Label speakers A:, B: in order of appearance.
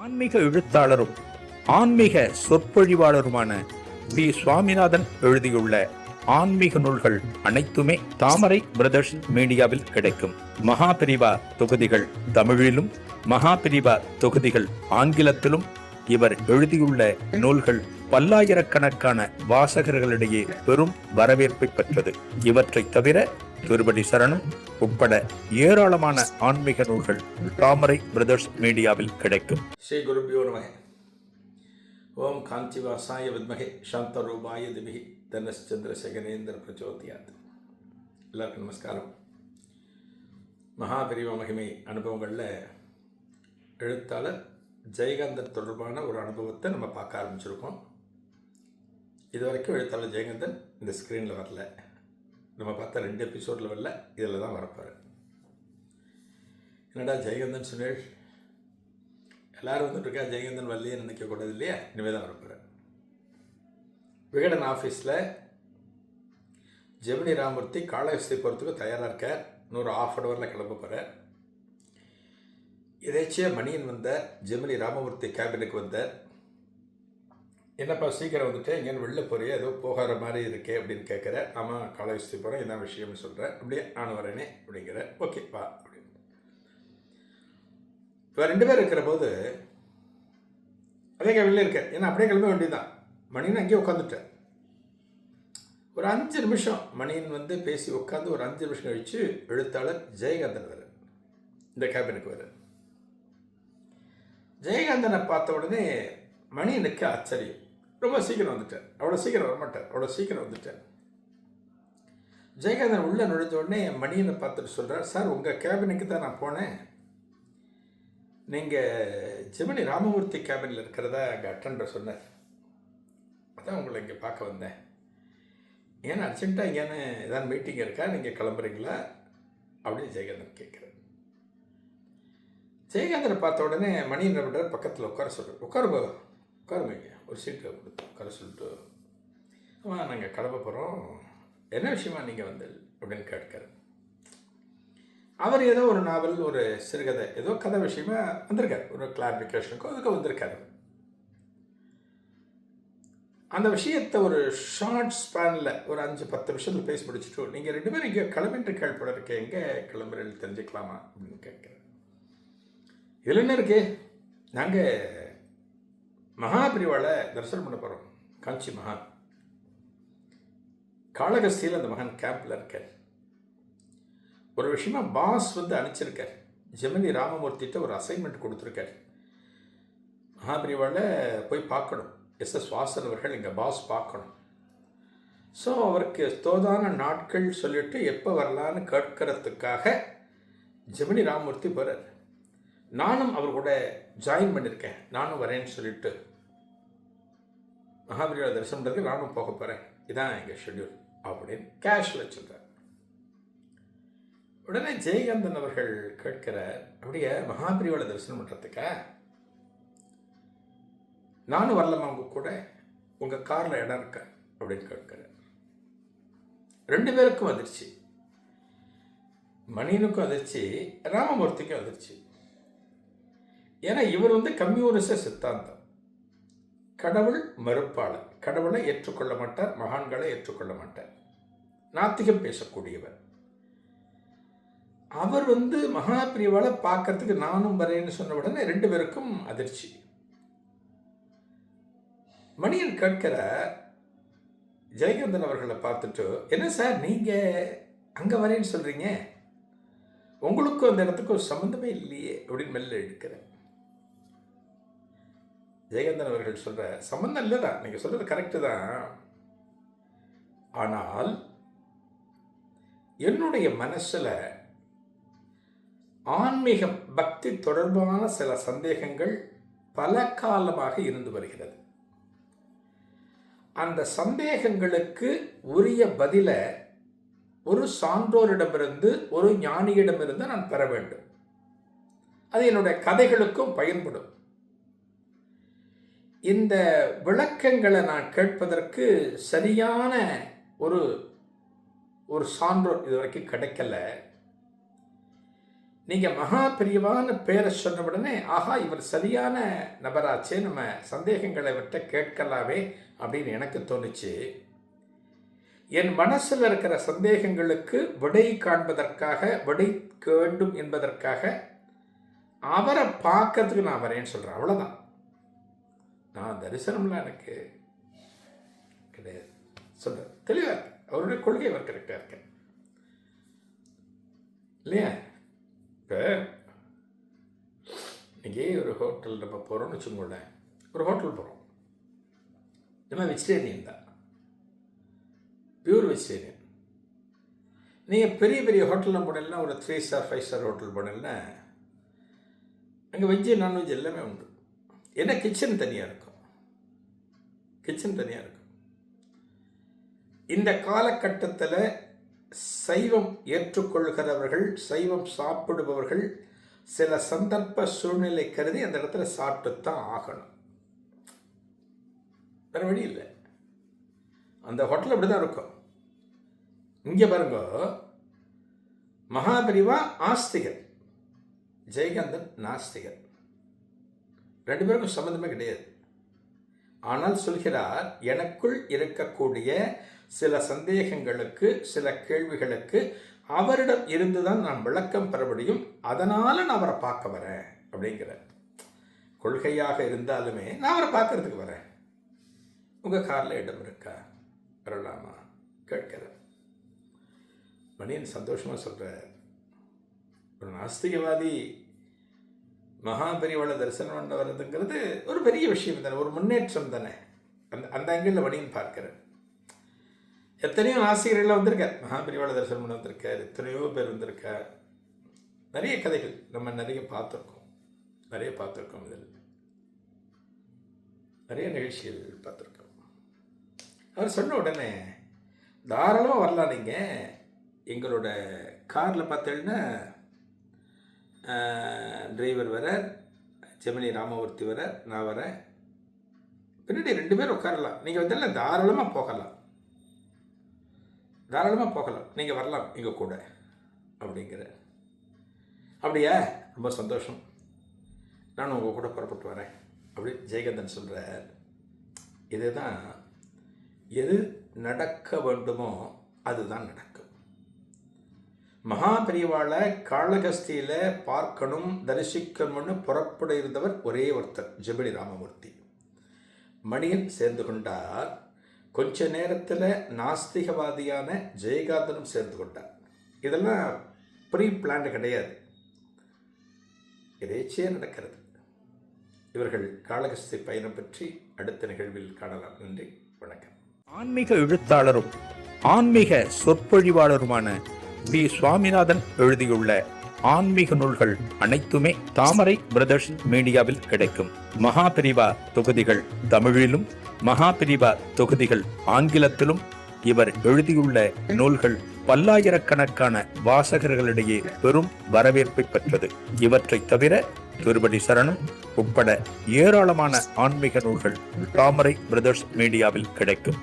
A: ஆன்மீக எழுத்தாளரும் ஆன்மீக சொற்பொழிவாளருமான பி. சுவாமிநாதன் எழுதியுள்ள ஆன்மீக நூல்கள் அனைத்துமே தாமரை பிரதர்ஸ் மீடியாவில் கிடைக்கும். மகாபிரிவா தொகுதிகள் தமிழிலும், மகாபிரிவா தொகுதிகள் ஆங்கிலத்திலும் இவர் எழுதியுள்ள நூல்கள் பல்லாயிரக்கணக்கான வாசகர்களிடையே பெரும் வரவேற்பை பெற்றது. இவற்றை தவிர திருப்படி சரணம் உட்பட ஏராளமான ஆன்மீக நூல்கள் தாமரை பிரதர்ஸ் மீடியாவில் கிடைக்கும்.
B: ஸ்ரீ குருபியோ நமக. ஓம் காஞ்சிவாசாய வித்மகே சாந்தரூபாய திமிகி தனச்சந்திரசேகரேந்திர பிரச்சோதியாத். எல்லாருக்கும் நமஸ்காரம். மகாபிரிவ மகிமை அனுபவங்களில் எழுத்தாளர் ஜெயகாந்தன் தொடர்பான ஒரு அனுபவத்தை நம்ம பார்க்க ஆரம்பிச்சிருக்கோம். இது வரைக்கும் எழுத்தாளர் ஜெயகாந்தன் இந்த ஸ்க்ரீனில் வரல. நம்ம பார்த்த 2 எபிசோடில் வரல, இதில் தான் வரப்பார். என்னடா ஜெயகாந்தன் சொன்னேள், எல்லோரும் வந்துட்டுருக்கா, ஜெயகாந்தன் வரலையே நினைக்கக்கூடாது இல்லையா? இனிமேல் தான் வரப்போகிறேன். விகடன் ஆஃபீஸில் ஜெமினி ராமூர்த்தி காளஹஸ்தி போகிறதுக்கு தயாராக இருக்கார். இன்னொரு ½ ஹவரில் கிளம்ப போகிறார். எதேச்சியாக மணியன் வந்தார். ஜெமினி ராமமூர்த்தி கேபினுக்கு வந்தார். என்னப்பா சீக்கிரம் வந்துட்டு எங்கேன்னு வெளில போறியா, ஏதோ போகிற மாதிரி இருக்கே அப்படின்னு கேட்குற. ஆமாம், காளஹஸ்தி போகிறேன், இதான் விஷயம்னு சொல்கிறேன். அப்படியே நான் வரேனே அப்படிங்கிற. ஓகே வா அப்படின்னு. இப்போ 2 பேர் இருக்கிற போது அதே கேபினில் இருக்கேன். ஏன்னா அப்படியே கிளம்ப வேண்டியதுதான். மணியன் அங்கேயே உட்காந்துட்டேன். ஒரு 5 நிமிஷம் மணியன் வந்து பேசி உட்காந்து ஒரு 5 நிமிஷம் கழித்து எழுத்தாளர் ஜெயகாந்தன் வர இந்த கேபினுக்கு வர. ஜெயகாந்தனை பார்த்த உடனே மணியனுக்கு ஆச்சரியம். ரொம்ப சீக்கிரம் வந்துட்டேன், அவ்வளோ சீக்கிரம் வரமாட்டேன், அவ்வளோ சீக்கிரம் வந்துட்டேன். ஜெயகாந்தன் உள்ளே நுழைஞ்ச உடனே மணியனை பார்த்துட்டு சொல்கிறார், சார் உங்கள் கேபினுக்கு தான் நான் போனேன். நீங்கள் ஜெமினி ராமமூர்த்தி கேபினில் இருக்கிறதா அங்கே அட்டெண்டர் சொன்னார். அதான் உங்களை இங்கே பார்க்க வந்தேன். ஏன்னா அர்ஜென்ட்டாக எங்கேன்னு ஏதாவது மீட்டிங் இருக்கா, நீங்கள் கிளம்புறீங்களா அப்படின்னு ஜெயகாந்தன் கேட்குறேன். ஜெயகாந்தனை பார்த்த உடனே மணியன் பண்ணுறார், பக்கத்தில் உட்கார சொல்கிறேன். உட்காருங்க, ஒரு சீட்டை கொடுத்து உட்கார சொல்லிட்டு, ஆமாம் நாங்கள் கிளம்ப போகிறோம், என்ன விஷயமா நீங்கள் வந்து அப்படின்னு கேட்குறேன். அவர் ஏதோ ஒரு நாவல், ஒரு சிறுகதை, ஏதோ கதை விஷயமா வந்திருக்கார். ஒரு கிளாரிஃபிகேஷனுக்கோ அதுக்கு வந்திருக்காரு. அந்த விஷயத்தை ஒரு ஷார்ட் ஸ்பேனில் ஒரு 5-10 நிமிஷத்தில் பேசி முடிச்சுட்டு, நீங்கள் 2 பேரும் இங்கே கிளம்பிட்டு கேள்விப்பட இருக்கேன், எங்கே கிளம்புறேன்னு தெரிஞ்சுக்கலாமா அப்படின்னு கேட்குறேன். இதில் என்ன இருக்கு, நாங்கள் மகாபிரிவாளை தரிசனம் பண்ண போகிறோம். காஞ்சி மகான் காளஹஸ்தியில் அந்த மகான் கேம்பில் இருக்கார். ஒரு விஷயமா பாஸ் வந்து அனுப்பிச்சிருக்கார். ஜெமினி ராமமூர்த்திட்ட ஒரு அசைன்மெண்ட் கொடுத்துருக்கார். மகாபிரிவாளை போய் பார்க்கணும். SS வாசன் அவர்கள் எங்கள் பாஸ் பார்க்கணும். ஸோ அவருக்கு தோதான நாட்கள் சொல்லிட்டு எப்போ வரலான்னு கேட்கறதுக்காக ஜெமினி ராமமூர்த்தி போகிறார். நானும் அவர் கூட ஜாயின் பண்ணியிருக்கேன், நானும் வரேன்னு சொல்லிட்டு மகாபிரிவாளை தரிசனம் பண்ணுறதுக்கு நானும் போக போகிறேன், இதான் எங்கள் ஷெட்யூல் அப்படின்னு கேஷில் சொல்கிறார். உடனே ஜெயகாந்தன் அவர்கள் கேட்கிறார், அப்படியே மகாபிரிவாளை தரிசனம் பண்ணுறதுக்கா? நானும் வரலாமா உங்க கூட, உங்கள் காரில் இடம் இருக்கா அப்படின்னு கேட்கிறார். 2 பேருக்கும் அதிர்ச்சி. மணியனுக்கும் அதிர்ச்சி, ராமமூர்த்திக்கும் அதிர்ச்சி. ஏன்னா இவர் வந்து கம்யூனிச சித்தாந்தம், கடவுள் மறுப்பாளர், கடவுளை ஏற்றுக்கொள்ள மாட்டார், மகான்களை ஏற்றுக்கொள்ள மாட்டார், நாத்திகம் பேசக்கூடியவர். அவர் வந்து மகாபிரிவாளை பார்க்கறதுக்கு நானும் வரேன்னு சொன்ன உடனே 2 பேருக்கும் அதிர்ச்சி. மணியன் கேட்கிற ஜெயகாந்தன் அவர்களை பார்த்துட்டு, என்ன சார் நீங்கள் அங்கே வரேன்னு சொல்கிறீங்க, உங்களுக்கும் அந்த இடத்துக்கும் சம்மந்தமே இல்லையே அப்படின்னு மெல்ல எடுக்கிறேன். ஜெயகாந்தன் அவர்கள் சொல்கிற, சம்மந்தம் இல்லை தான், நீங்கள் சொல்கிறது கரெக்டு தான், ஆனால் என்னுடைய மனசில் ஆன்மீகம் பக்தி தொடர்பான சில சந்தேகங்கள் பல காலமாக இருந்து வருகிறது. அந்த சந்தேகங்களுக்கு உரிய பதிலை ஒரு சான்றோரிடமிருந்து, ஒரு ஞானியிடமிருந்து நான் பெற வேண்டும். அது என்னுடைய கதைகளுக்கும் பயன்படும். இந்த விளக்கங்களை நான் கேட்பதற்கு சரியான ஒரு சான்றோர் இதுவரைக்கும் கிடைக்கல. நீங்கள் மகா பிரிவான பேரை சொன்ன உடனே ஆஹா இவர் சரியான நபராச்சே, நம்ம சந்தேகங்களை விட்ட கேட்கலாமே அப்படின்னு எனக்கு தோணுச்சு. என் மனசில் இருக்கிற சந்தேகங்களுக்கு விடை காண்பதற்காக, விடை வேண்டும் என்பதற்காக அவரை பார்க்கறதுக்கு நான் வரேன்னு சொல்கிறேன். அவ்வளோதான். நான் தரிசனம்லாம் எனக்கு கிடையாது சொல்கிறேன். தெளிவாக இருக்கு. அவருடைய கொள்கை அவர் கரெக்டாக இருக்கேன் இல்லையா? இப்போ இங்கே ஒரு ஹோட்டல் நம்ம போகிறோம்னு வச்சுக்கோங்களேன். ஒரு ஹோட்டல் போகிறோம், நம்ம வெஜிடேரியன் தான், பியூர் வெஜிடேரியன். நீங்கள் பெரிய பெரிய ஹோட்டலில் போனீங்கன்னா, ஒரு 3 ஸ்டார் 5 ஸ்டார் ஹோட்டல் போனீங்கன்னா அங்கே வெஜ்ஜு நான்வெஜ் எல்லாமே உண்டு. ஏன்னா கிச்சன் தனியாக இருக்கும். கிச்சன் தனியாக இருக்கும். இந்த காலகட்டத்தில் சைவம் ஏற்றுக்கொள்கிறவர்கள், சைவம் சாப்பிடுபவர்கள் சில சந்தர்ப்ப சூழ்நிலை கருதி அந்த இடத்துல சாப்பிட்டுத்தான் ஆகணும். வேறு வழி இல்லை. அந்த ஹோட்டல் அப்படி தான் இருக்கும். இங்கே பாருங்க, மகாபெரிவா ஆஸ்திகர், ஜெயகாந்தன் நாஸ்திகர். 2 பேருக்கும் சம்மந்தமே கிடையாது. ஆனால் சொல்கிறார், எனக்குள் இருக்கக்கூடிய சில சந்தேகங்களுக்கு, சில கேள்விகளுக்கு அவரிடம் இருந்துதான் நான் விளக்கம் பெற முடியும், அதனால் நான் அவரை பார்க்க வரேன் அப்படிங்கிற கொள்கையாக இருந்தாலுமே நான் அவரை பார்க்கறதுக்கு வரேன். உங்கள் காரில் இடம் இருக்கா, வரலாமா கேட்கிறேன். மணியன் சந்தோஷமாக சொல்கிறார். ஒரு நாஸ்திகவாதி மகாபெரிவாளை தரிசனம் பண்ண வர்றதுங்கிறது ஒரு பெரிய விஷயம் தானே, ஒரு முன்னேற்றம் தானே. அந்த ஆங்கிளில் மணியன் பார்க்கிறேன். எத்தனையோ நாஸ்திகர்கள் வந்திருக்கார், மகாபெரிவாளை தரிசனம் பண்ண வந்திருக்கார், எத்தனையோ பேர் வந்திருக்கார். நிறைய கதைகள் நம்ம நிறைய பார்த்துருக்கோம். இதில் நிறைய நிகழ்ச்சிகள் பார்த்துருக்கோம். அவர் சொன்ன உடனே தாராளமாக வரலாம். நீங்கள் எங்களோட காரில் பார்த்தீங்கன்னா டிரைவர் வரார், ஜெமினி ராமமூர்த்தி வரார், நான் வரேன், பின்னாடி 2 பேர் உட்காரலாம். நீங்கள் வந்தாலும் தாராளமாக போகலாம், நீங்கள் வரலாம் எங்கள் கூட அப்படிங்கிற. அப்படியா, ரொம்ப சந்தோஷம், நான் உங்கள் கூட புறப்பட்டு வரேன் அப்படி ஜெயகாந்தன் சொல்கிறார். இதுதான், எது நடக்க வேண்டுமோ அதுதான் நடக்கும். மகாபெரிவாளை காளகஸ்தியில் பார்க்கணும், தரிசிக்கணும்னு புறப்பட இருந்தவர் ஒரே ஒருத்தர், ஜெமினி ராமமூர்த்தி. மணியன் சேர்ந்து கொண்டார். கொஞ்ச நேரத்தில் நாஸ்திகவாதியான ஜெயகாந்தனும் சேர்ந்து கொண்டார். இதெல்லாம் ப்ரீ பிளான் கிடையாது, இறைச்சியாக நடக்கிறது. இவர்கள் காளகஸ்தி பயணம் பற்றி அடுத்த நிகழ்வில் காணலாம். நன்றி, வணக்கம்.
A: ஆன்மீக எழுத்தாளரும் ஆன்மீக சொற்பொழிவாளருமான பி. சுவாமிநாதன் எழுதியுள்ள ஆன்மீக நூல்கள் அனைத்துமே தாமரை பிரதர்ஸ் மீடியாவில் கிடைக்கும். மகாபெரிவா தொகுதிகள் தமிழிலும், மகாபெரிவா தொகுதிகள் ஆங்கிலத்திலும் இவர் எழுதியுள்ள நூல்கள் பல்லாயிரக்கணக்கான வாசகர்களிடையே பெரும் வரவேற்பை பெற்றது. இவற்றை தவிர திருப்படி சரணம் உட்பட ஏராளமான ஆன்மீக நூல்கள் தாமரை பிரதர்ஸ் மீடியாவில் கிடைக்கும்.